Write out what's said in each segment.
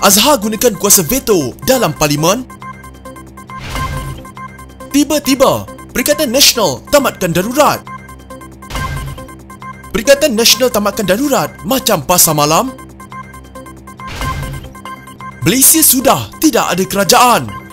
Azhar gunakan kuasa veto dalam parlimen. Tiba-tiba, Perikatan Nasional tamatkan darurat. Perikatan Nasional tamatkan darurat macam pasar malam. Malaysia sudah tidak ada kerajaan.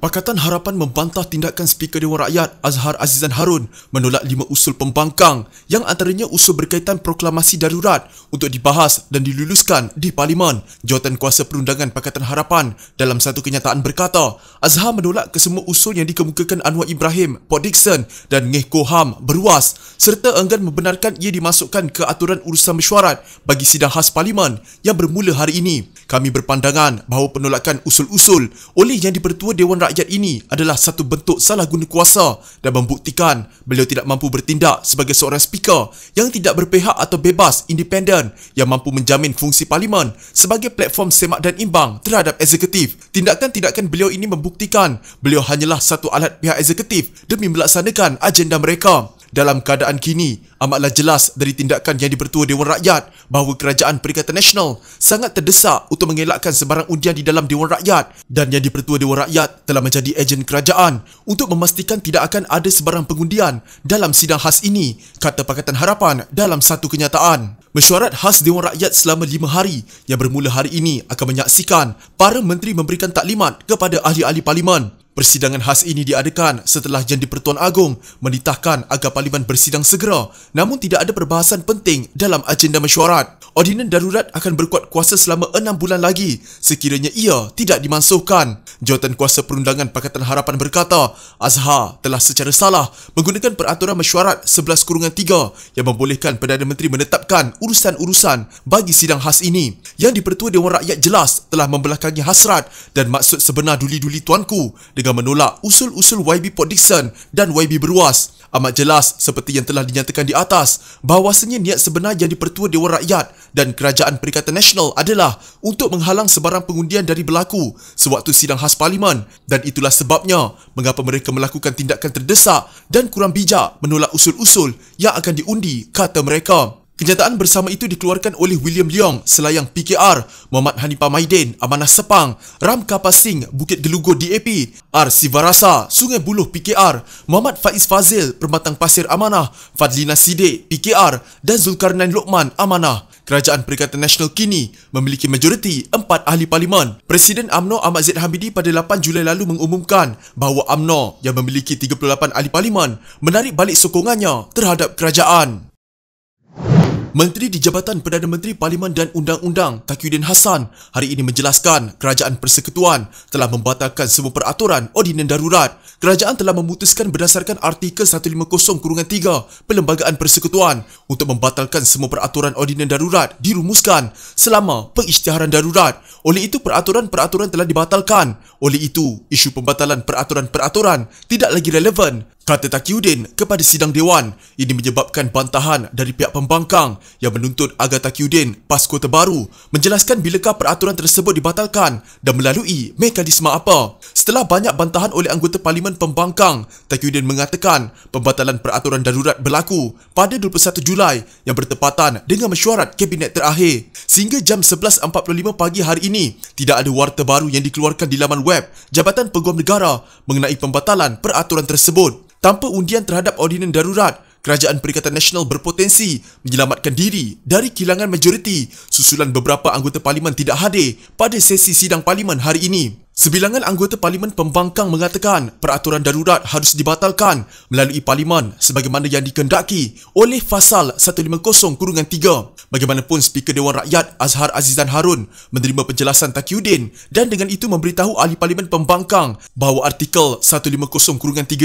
Pakatan Harapan membantah tindakan Speaker Dewan Rakyat Azhar Azizan Harun menolak 5 usul pembangkang yang antaranya usul berkaitan proklamasi darurat untuk dibahas dan diluluskan di Parlimen. Jawatankuasa Perundangan Pakatan Harapan dalam satu kenyataan berkata, Azhar menolak kesemua usul yang dikemukakan Anwar Ibrahim, Port Dickson dan Ngeh Koham Beruas serta enggan membenarkan ia dimasukkan ke aturan urusan mesyuarat bagi sidang khas Parlimen yang bermula hari ini. Kami berpandangan bahawa penolakan usul-usul oleh Yang di-Pertua Dewan Rakyat ini adalah satu bentuk salah guna kuasa dan membuktikan beliau tidak mampu bertindak sebagai seorang speaker yang tidak berpihak atau bebas, independen yang mampu menjamin fungsi Parlimen sebagai platform semak dan imbang terhadap eksekutif. Tindakan-tindakan beliau ini membuktikan beliau hanyalah satu alat pihak eksekutif demi melaksanakan agenda mereka. Dalam keadaan kini, amatlah jelas dari tindakan Yang di-Pertua Dewan Rakyat bahawa Kerajaan Perikatan Nasional sangat terdesak untuk mengelakkan sebarang undian di dalam Dewan Rakyat dan Yang di-Pertua Dewan Rakyat telah menjadi ejen kerajaan untuk memastikan tidak akan ada sebarang pengundian dalam sidang khas ini, kata Pakatan Harapan dalam satu kenyataan. Mesyuarat khas Dewan Rakyat selama 5 hari yang bermula hari ini akan menyaksikan para menteri memberikan taklimat kepada ahli-ahli Parlimen. Persidangan khas ini diadakan setelah Yang di-Pertuan Agong menitahkan agar Parlimen bersidang segera, namun tidak ada perbahasan penting dalam agenda mesyuarat. Ordinan darurat akan berkuat kuasa selama 6 bulan lagi sekiranya ia tidak dimansuhkan. Jawatankuasa Perundangan Pakatan Harapan berkata, Azhar telah secara salah menggunakan peraturan mesyuarat 11-3 yang membolehkan Perdana Menteri menetapkan urusan-urusan bagi sidang khas ini. Yang di-Pertua Dewan Rakyat jelas telah membelakangi hasrat dan maksud sebenar duli-duli tuanku dengan menolak usul-usul YB Port Dickson dan YB Beruas. Amat jelas seperti yang telah dinyatakan di atas bahawasanya niat sebenar Yang di-Pertua Dewan Rakyat dan Kerajaan Perikatan Nasional adalah untuk menghalang sebarang pengundian dari berlaku sewaktu sidang khas Parlimen dan itulah sebabnya mengapa mereka melakukan tindakan terdesak dan kurang bijak menolak usul-usul yang akan diundi, kata mereka. Kenyataan bersama itu dikeluarkan oleh William Leong, Selayang PKR, Muhammad Hanifah Maidin, Amanah Sepang, Ram Kapas Singh, Bukit Gelugur DAP, R. Sivarasa, Sungai Buloh PKR, Muhammad Faiz Fazil, Permatang Pasir Amanah, Fadlina Siddiq PKR dan Zulkarnain Lokman Amanah. Kerajaan Perikatan Nasional kini memiliki majoriti 4 ahli Parlimen. Presiden UMNO Ahmad Zaid Hamidi pada 8 Julai lalu mengumumkan bahawa UMNO yang memiliki 38 ahli Parlimen menarik balik sokongannya terhadap kerajaan. Menteri di Jabatan Perdana Menteri Parlimen dan Undang-Undang Taqiyuddin Hassan hari ini menjelaskan Kerajaan Persekutuan telah membatalkan semua peraturan ordinan darurat. Kerajaan telah memutuskan berdasarkan Artikel 150-3 Perlembagaan Persekutuan untuk membatalkan semua peraturan ordinan darurat dirumuskan selama pengisytiharan darurat. Oleh itu, peraturan-peraturan telah dibatalkan. Oleh itu, isu pembatalan peraturan-peraturan tidak lagi relevan, kata Taqiyuddin kepada sidang Dewan. Ini menyebabkan bantahan dari pihak pembangkang yang menuntut agar Taqiyuddin PAS Kota Baru menjelaskan bilakah peraturan tersebut dibatalkan dan melalui mekanisme apa. Setelah banyak bantahan oleh anggota Parlimen pembangkang, Taqiyuddin mengatakan pembatalan peraturan darurat berlaku pada 21 Julai yang bertepatan dengan mesyuarat Kabinet terakhir. Sehingga jam 11.45 pagi hari ini, tidak ada warta baru yang dikeluarkan di laman web Jabatan Peguam Negara mengenai pembatalan peraturan tersebut. Tanpa undian terhadap ordinan darurat, Kerajaan Perikatan Nasional berpotensi menyelamatkan diri dari kehilangan majoriti susulan beberapa anggota Parlimen tidak hadir pada sesi sidang Parlimen hari ini. Sebilangan anggota Parlimen pembangkang mengatakan peraturan darurat harus dibatalkan melalui Parlimen sebagaimana yang dikehendaki oleh Fasal 150-3. Bagaimanapun Speaker Dewan Rakyat Azhar Azizan Harun menerima penjelasan Taqiyuddin dan dengan itu memberitahu ahli Parlimen pembangkang bahawa Artikel 150-3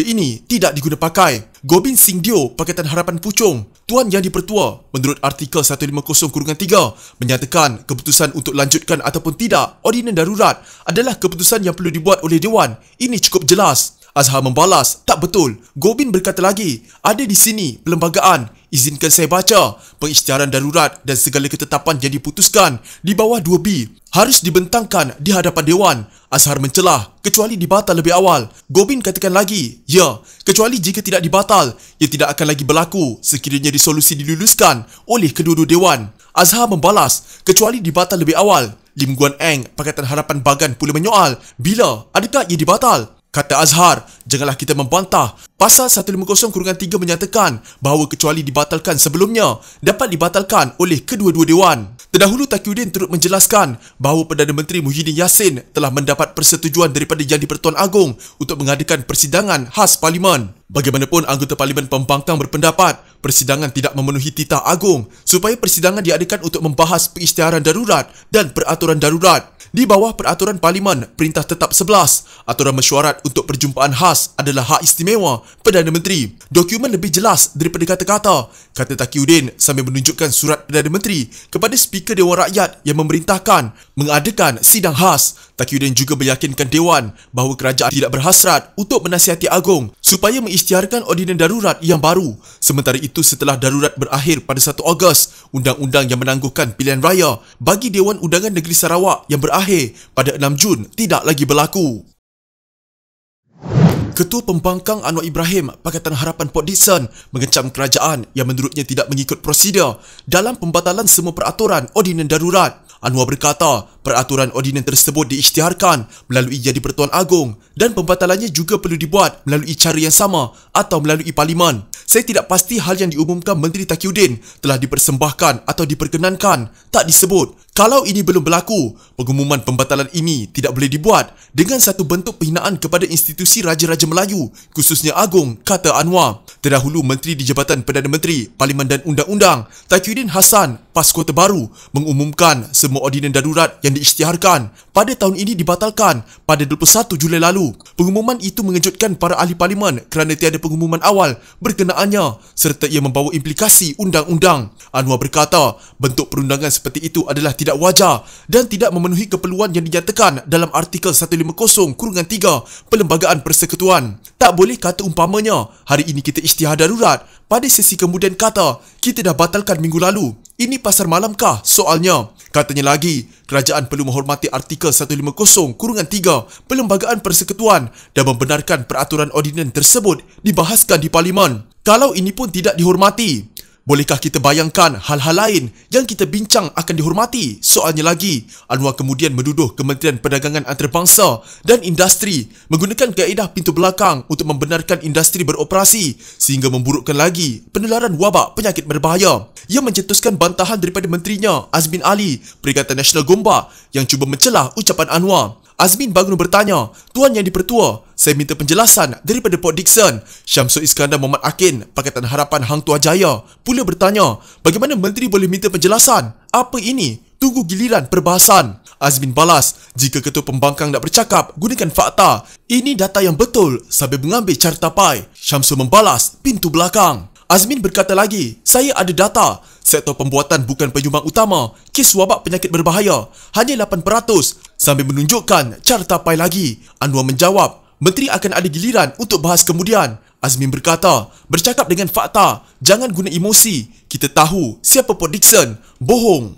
ini tidak diguna pakai. Gobind Singh Dio, Pakatan Harapan Puchong, Tuan Yang di-Pertua, menurut Artikel 150-3 menyatakan keputusan untuk lanjutkan ataupun tidak ordinan darurat adalah keputusan yang perlu dibuat oleh Dewan. Ini cukup jelas. Azhar membalas, tak betul. Gobind berkata lagi, ada di sini perlembagaan. Izinkan saya baca. Pengisytiharan darurat dan segala ketetapan yang diputuskan di bawah 2B harus dibentangkan di hadapan Dewan. Azhar mencelah, kecuali dibatal lebih awal. Gobin katakan lagi, ya, kecuali jika tidak dibatal, ia tidak akan lagi berlaku sekiranya resolusi diluluskan oleh kedua-dua Dewan. Azhar membalas, kecuali dibatal lebih awal. Lim Guan Eng, Pakatan Harapan Bagan pula menyoal, bila adakah ia dibatal? Kata Azhar, janganlah kita membantah. Pasal 150-3 menyatakan bahawa kecuali dibatalkan sebelumnya, dapat dibatalkan oleh kedua-dua Dewan. Terdahulu Taqiyuddin turut menjelaskan bahawa Perdana Menteri Muhyiddin Yassin telah mendapat persetujuan daripada Yang di-Pertuan Agong untuk mengadakan persidangan khas Parlimen. Bagaimanapun, anggota Parlimen Pembangkang berpendapat persidangan tidak memenuhi titah agung supaya persidangan diadakan untuk membahas pengisytiharan darurat dan peraturan darurat. Di bawah Peraturan Parlimen Perintah Tetap 11, aturan mesyuarat untuk perjumpaan khas adalah hak istimewa Perdana Menteri. Dokumen lebih jelas daripada kata-kata, kata Taqiyuddin sambil menunjukkan surat Perdana Menteri kepada Speaker Dewan Rakyat yang memerintahkan mengadakan sidang khas. Taqiyuddin juga meyakinkan Dewan bahawa kerajaan tidak berhasrat untuk menasihati Agong supaya mengisytiharkan ordinan darurat yang baru. Sementara itu, setelah darurat berakhir pada 1 Ogos, undang-undang yang menangguhkan pilihan raya bagi Dewan Undangan Negeri Sarawak yang berakhir pada 6 Jun tidak lagi berlaku. Ketua Pembangkang Anwar Ibrahim, Pakatan Harapan Port Dickson mengecam kerajaan yang menurutnya tidak mengikut prosedur dalam pembatalan semua peraturan ordinan darurat. Anwar berkata, peraturan ordinan tersebut diisytiharkan melalui Yang di-Pertuan Agong dan pembatalannya juga perlu dibuat melalui cara yang sama atau melalui Parlimen. Saya tidak pasti hal yang diumumkan Menteri Taqiyuddin telah dipersembahkan atau diperkenankan, tak disebut. Kalau ini belum berlaku, pengumuman pembatalan ini tidak boleh dibuat dengan satu bentuk penghinaan kepada institusi Raja-Raja Melayu, khususnya Agong, kata Anwar. Terdahulu, Menteri di Jabatan Perdana Menteri, Parlimen dan Undang-Undang, Taqiyuddin Hassan, PAS Kota Baru, mengumumkan semua ordinan darurat yang diisytiharkan pada tahun ini dibatalkan pada 21 Julai lalu. Pengumuman itu mengejutkan para ahli Parlimen kerana tiada pengumuman awal berkenaannya serta ia membawa implikasi undang-undang. Anwar berkata, bentuk perundangan seperti itu adalah tidak wajar dan tidak memenuhi keperluan yang dinyatakan dalam artikel 150-3 Perlembagaan Persekutuan. Tak boleh kata umpamanya, hari ini kita isytihar darurat, pada sesi kemudian kata, kita dah batalkan minggu lalu. Ini pasar malamkah soalnya? Katanya lagi, kerajaan perlu menghormati artikel 150-3 Perlembagaan Persekutuan dan membenarkan peraturan ordinan tersebut dibahaskan di Parlimen. Kalau ini pun tidak dihormati, bolehkah kita bayangkan hal-hal lain yang kita bincang akan dihormati? Soalnya lagi, Anwar kemudian menuduh Kementerian Perdagangan Antarabangsa dan Industri menggunakan kaedah pintu belakang untuk membenarkan industri beroperasi sehingga memburukkan lagi penularan wabak penyakit berbahaya. Ia mencetuskan bantahan daripada menterinya Azmin Ali, Perikatan Nasional Gombak, yang cuba mencelah ucapan Anwar. Azmin bangun bertanya, Tuan Yang di-Pertua, saya minta penjelasan daripada Port Dickson. Syamsul Iskandar Muhammad Akin, Pakatan Harapan Hang Tuah Jaya, pula bertanya, bagaimana menteri boleh minta penjelasan? Apa ini? Tunggu giliran perbahasan. Azmin balas, jika Ketua Pembangkang nak bercakap, gunakan fakta. Ini data yang betul sambil mengambil carta pai. Syamsul membalas, pintu belakang. Azmin berkata lagi, saya ada data. Sektor pembuatan bukan penyumbang utama. Kes wabak penyakit berbahaya hanya 8%. Sambil menunjukkan carta pai lagi. Anwar menjawab, menteri akan ada giliran untuk bahas kemudian. Azmin berkata, bercakap dengan fakta, jangan guna emosi. Kita tahu siapa Port Dickson. Bohong.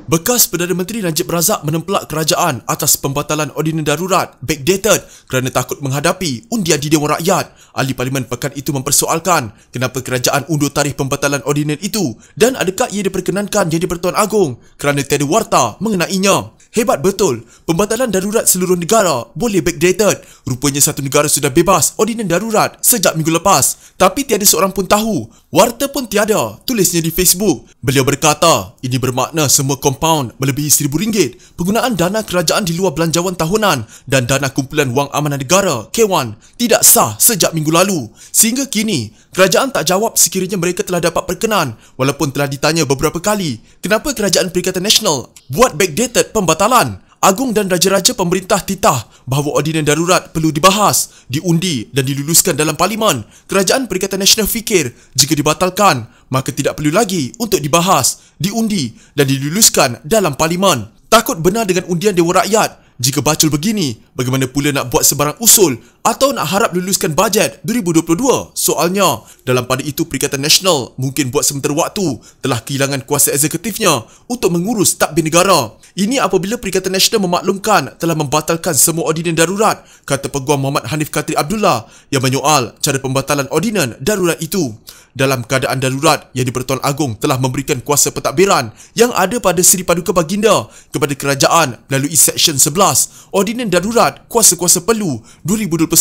Bekas Perdana Menteri Najib Razak menempelak kerajaan atas pembatalan ordinan darurat backdated kerana takut menghadapi undian di Dewan Rakyat. Ahli Parlimen pekan itu mempersoalkan kenapa kerajaan undur tarikh pembatalan ordinan itu dan adakah ia diperkenankan Yang di-Pertuan Agong kerana tiada warta mengenainya. Hebat betul, pembatalan darurat seluruh negara boleh backdated. Rupanya satu negara sudah bebas ordinan darurat sejak minggu lepas. Tapi tiada seorang pun tahu, warta pun tiada, tulisnya di Facebook. Beliau berkata, ini bermakna semua kompaun melebihi RM1,000, penggunaan dana kerajaan di luar belanjawan tahunan dan dana kumpulan wang amanah negara, K1, tidak sah sejak minggu lalu. Sehingga kini, kerajaan tak jawab sekiranya mereka telah dapat perkenan walaupun telah ditanya beberapa kali kenapa kerajaan Perikatan Nasional buat backdated pembatalan. Agong dan Raja-Raja pemerintah titah bahawa ordinan darurat perlu dibahas, diundi dan diluluskan dalam Parlimen. Kerajaan Perikatan Nasional fikir jika dibatalkan, maka tidak perlu lagi untuk dibahas, diundi dan diluluskan dalam Parlimen. Takut benar dengan undian Dewan Rakyat Jika bacul begini, bagaimana pula nak buat sebarang usul atau nak harap luluskan bajet 2022? Soalnya, dalam pada itu Perikatan Nasional mungkin buat sementara waktu telah kehilangan kuasa eksekutifnya untuk mengurus tadbir negara. Ini apabila Perikatan Nasional memaklumkan telah membatalkan semua ordinan darurat, kata Peguam Muhammad Hanif Katri Abdullah yang menyoal cara pembatalan ordinan darurat itu. Dalam keadaan darurat yang di-Pertuan Agong telah memberikan kuasa pentadbiran yang ada pada Seri Paduka Baginda kepada kerajaan melalui Seksyen 11 Ordinan Darurat Kuasa-Kuasa Perlu 2021.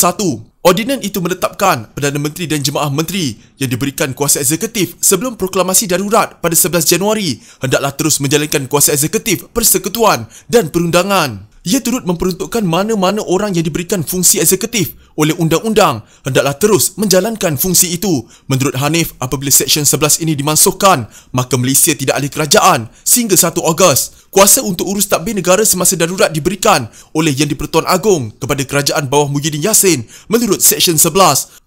Ordinan itu menetapkan Perdana Menteri dan Jemaah Menteri yang diberikan kuasa eksekutif sebelum proklamasi darurat pada 11 Januari hendaklah terus menjalankan kuasa eksekutif, persekutuan dan perundangan. Ia turut memperuntukkan mana-mana orang yang diberikan fungsi eksekutif oleh undang-undang hendaklah terus menjalankan fungsi itu. Menurut Hanif, apabila Seksyen 11 ini dimansuhkan, maka Malaysia tidak ahli kerajaan sehingga 1 Ogos. Kuasa untuk urus tadbir negara semasa darurat diberikan oleh Yang di-Pertuan Agong kepada Kerajaan Bawah Muhyiddin Yassin menurut Seksyen 11.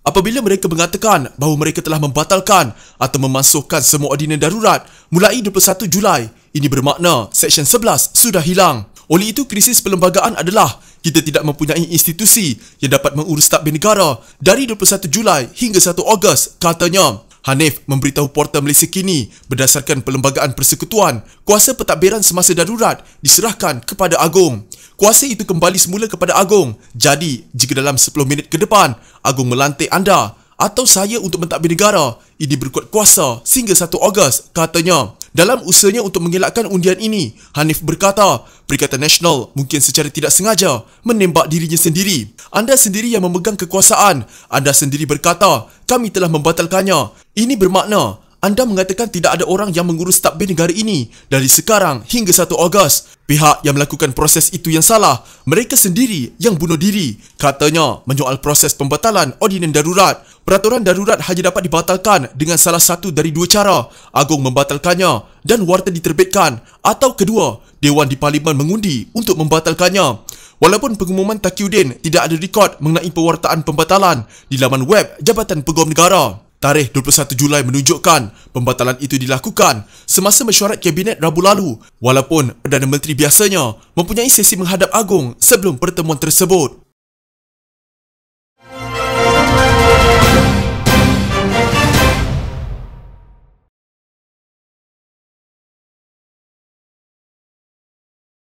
Apabila mereka mengatakan bahawa mereka telah membatalkan atau memansuhkan semua ordinan darurat mulai 21 Julai, ini bermakna Seksyen 11 sudah hilang. Oleh itu, krisis perlembagaan adalah kita tidak mempunyai institusi yang dapat mengurus tadbir negara dari 21 Julai hingga 1 Ogos, katanya. Hanif memberitahu Portal Malaysia Kini berdasarkan Perlembagaan Persekutuan, kuasa pentadbiran semasa darurat diserahkan kepada Agong. Kuasa itu kembali semula kepada Agong. Jadi, jika dalam 10 minit ke depan Agong melantik anda atau saya untuk mentadbir negara, ini berkuat kuasa sehingga 1 Ogos, katanya. Dalam usahanya untuk mengelakkan undian ini, Hanif berkata, Perikatan Nasional mungkin secara tidak sengaja menembak dirinya sendiri. Anda sendiri yang memegang kekuasaan. Anda sendiri berkata, kami telah membatalkannya. Ini bermakna, anda mengatakan tidak ada orang yang mengurus tadbir negara ini dari sekarang hingga 1 Ogos. Pihak yang melakukan proses itu yang salah. Mereka sendiri yang bunuh diri, katanya menyoal proses pembatalan ordinan darurat. Peraturan darurat hanya dapat dibatalkan dengan salah satu dari 2 cara. Agong membatalkannya dan warta diterbitkan, atau kedua, Dewan di Parlimen mengundi untuk membatalkannya. Walaupun pengumuman Taqiyuddin tidak ada rekod mengenai pewartaan pembatalan di laman web Jabatan Peguam Negara. Tarikh 21 Julai menunjukkan pembatalan itu dilakukan semasa mesyuarat Kabinet Rabu lalu, walaupun Perdana Menteri biasanya mempunyai sesi menghadap Agong sebelum pertemuan tersebut.